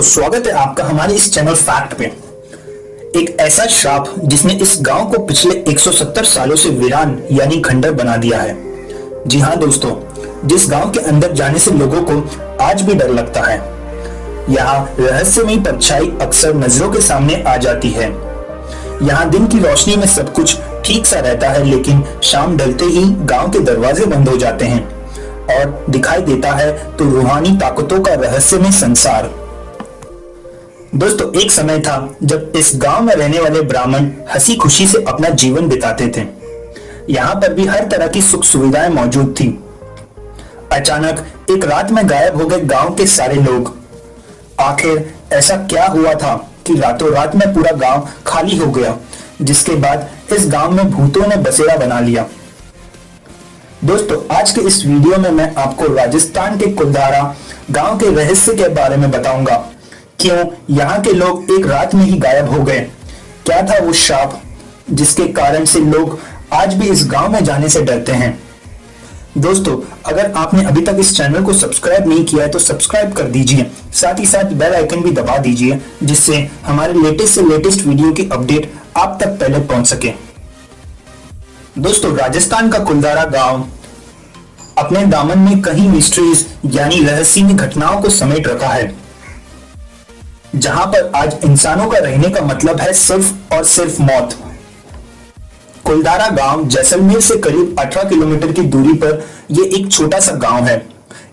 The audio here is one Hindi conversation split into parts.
दोस्तों स्वागत है आपका हमारे इस चैनल फैक्ट पे। एक ऐसा श्राप जिसने इस गांव को पिछले 170 सालों से वीरान यानी खंडर बना दिया है। जी हाँ दोस्तों, जिस गांव के अंदर जाने से लोगों को आज भी डर लगता है। यहाँ रहस्यमयी परछाई अक्सर नजरों के सामने आ जाती है। यहाँ दिन की रोशनी में सब कुछ ठीक सा रहता है, लेकिन शाम ढलते ही गांव के दरवाजे बंद हो जाते हैं और दिखाई देता है तो रूहानी ताकतों का रहस्यमय संसार। दोस्तों एक समय था जब इस गांव में रहने वाले ब्राह्मण हंसी खुशी से अपना जीवन बिताते थे। यहाँ पर भी हर तरह की सुख सुविधाएं मौजूद थी। अचानक एक रात में गायब हो गए गांव के सारे लोग। आखिर ऐसा क्या हुआ था कि रातों रात में पूरा गांव खाली हो गया, जिसके बाद इस गांव में भूतों ने बसेरा बना लिया। दोस्तों आज के इस वीडियो में मैं आपको राजस्थान के कुलधारा गांव के रहस्य के बारे में बताऊंगा। क्यों यहाँ के लोग एक रात में ही गायब हो गए, क्या था वो श्राप जिसके कारण से लोग आज भी इस गांव में जाने से डरते हैं। दोस्तों अगर आपने अभी तक इस चैनल को सब्सक्राइब नहीं किया है तो सब्सक्राइब कर दीजिए, साथ ही साथ बेल आइकन भी दबा दीजिए, जिससे हमारे लेटेस्ट से लेटेस्ट वीडियो की अपडेट आप तक पहले पहुंच सके। दोस्तों राजस्थान का कुलधारा गांव अपने दामन में कई मिस्ट्रीज यानी रहस्यमय घटनाओं को समेट रखा है, जहां पर आज इंसानों का रहने का मतलब है सिर्फ और सिर्फ मौत। कुलधारा गांव जैसलमेर से करीब 18 किलोमीटर की दूरी पर यह एक छोटा सा गांव है।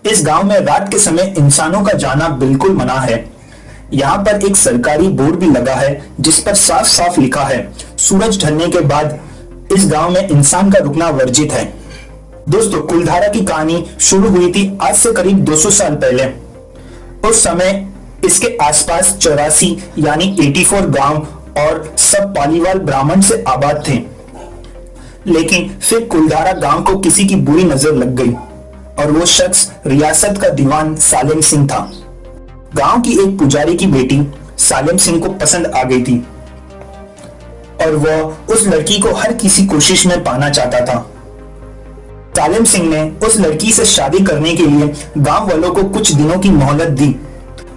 इस गांव में रात के समय इंसानों का जाना बिल्कुल मना है। यहाँ पर एक सरकारी बोर्ड भी लगा है जिस पर साफ साफ लिखा है सूरज ढलने के बाद इस गांव में इंसान का रुकना वर्जित है। दोस्तों कुलधारा की कहानी शुरू हुई थी आज से करीब 200 साल पहले। उस समय इसके आसपास 84 यानी 84 गांव और सब पालीवाल ब्राह्मण से आबाद थे। लेकिन फिर कुलधारा गांव को किसी की बुरी नजर लग गई और वो शख्स रियासत का दीवान सालेम सिंह था। गांव की एक पुजारी की बेटी सालेम सिंह को पसंद आ गई थी और वह उस लड़की को हर किसी कोशिश में पाना चाहता था। सालेम सिंह ने उस लड़की से शादी करने के लिए गांव वालों को कुछ दिनों की मोहलत दी।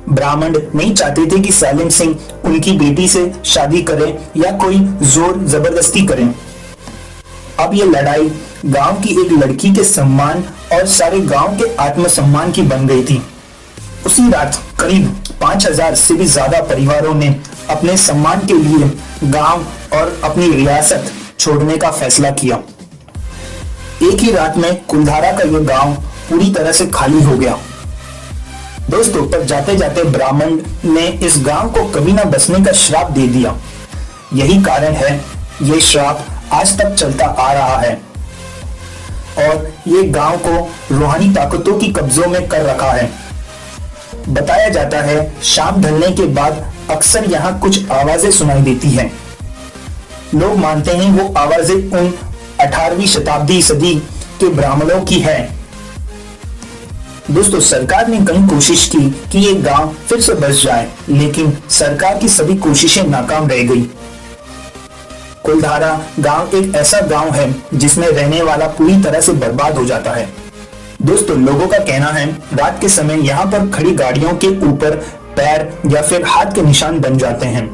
ब्राह्मण नहीं चाहते थे कि सालेम सिंह उनकी बेटी से शादी करे या कोई जोर जबरदस्ती करे। अब यह लड़ाई गांव की एक लड़की के सम्मान और सारे गांव के आत्मसम्मान की बन गई थी। उसी रात करीब 5000 से भी ज्यादा परिवारों ने अपने सम्मान के लिए गांव और अपनी रियासत छोड़ने का फैसला किया। एक ही रात में कुलधारा का यह गांव पूरी तरह से खाली हो गया। दोस्तों पर जाते जाते ब्राह्मण ने इस गांव को कभी ना बसने का श्राप दे दिया। यही कारण है यह श्राप आज तक चलता आ रहा है और ये गांव को रूहानी ताकतों की कब्जों में कर रखा है। बताया जाता है शाम ढलने के बाद अक्सर यहाँ कुछ आवाजें सुनाई देती हैं। लोग मानते हैं वो आवाजें उन 18वीं शताब्दी सदी के ब्राह्मणों की है। दोस्तों सरकार ने कई कोशिश की कि ये गांव फिर से बस जाए, लेकिन सरकार की सभी कोशिशें नाकाम रह गई। कुलधारा गांव एक ऐसा गांव है जिसमें रहने वाला पूरी तरह से बर्बाद हो जाता है। दोस्तों लोगों का कहना है रात के समय यहाँ पर खड़ी गाड़ियों के ऊपर पैर या फिर हाथ के निशान बन जाते हैं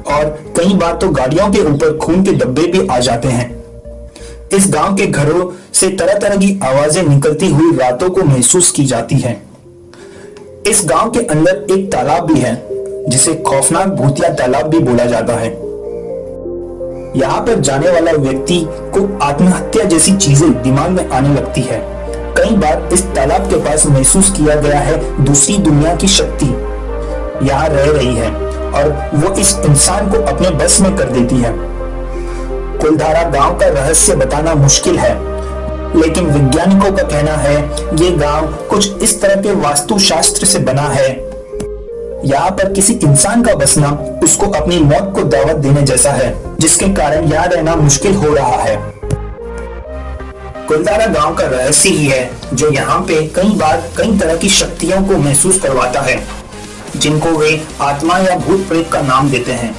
और कई बार तो गाड़ियों के ऊपर खून के धब्बे भी आ जाते हैं। इस गांव के घरों से तरह तरह की आवाजें निकलती हुई रातों को महसूस की जाती है। इस गांव के अंदर एक तालाब भी है जिसे खौफनाक भूतिया तालाब भी बोला जाता है। यहाँ पर जाने वाला व्यक्ति को आत्महत्या जैसी चीजें दिमाग में आने लगती है। कई बार इस तालाब के पास महसूस किया गया है दूसरी दुनिया की शक्ति यहाँ रह रही है और वो इस इंसान को अपने बस में कर देती है। कुलधारा गांव का रहस्य बताना मुश्किल है, लेकिन वैज्ञानिकों का कहना है ये गांव कुछ इस तरह के वास्तुशास्त्र से बना है। यहाँ पर किसी इंसान का बसना उसको अपनी मौत को दावत देने जैसा है, जिसके कारण यहाँ रहना मुश्किल हो रहा है। कुलधारा गांव का रहस्य ही है जो यहाँ पे कई बार कई तरह की शक्तियों को महसूस करवाता है, जिनको वे आत्मा या भूत प्रेत का नाम देते हैं।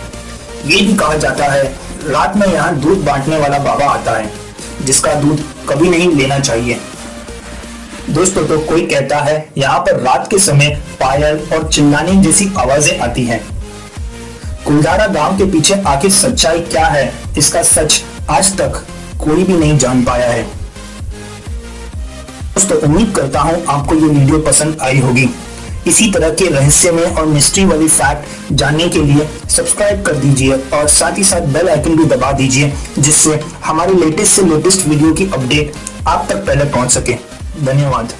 ये भी कहा जाता है रात में यहाँ दूध बांटने वाला बाबा आता है, जिसका दूध कभी नहीं लेना चाहिए। दोस्तों तो कोई कहता है यहाँ पर रात के समय पायल और चिल्लाने जैसी आवाजें आती हैं। कुलधारा गांव के पीछे आखिर सच्चाई क्या है, इसका सच आज तक कोई भी नहीं जान पाया है। दोस्तों उम्मीद करता हूं आपको ये वीडियो पसंद आई होगी। इसी तरह के रहस्यमय और मिस्ट्री वाली फैक्ट जानने के लिए सब्सक्राइब कर दीजिए और साथ ही साथ बेल आइकन भी दबा दीजिए, जिससे हमारे लेटेस्ट से लेटेस्ट वीडियो की अपडेट आप तक पहले पहुंच सके। धन्यवाद।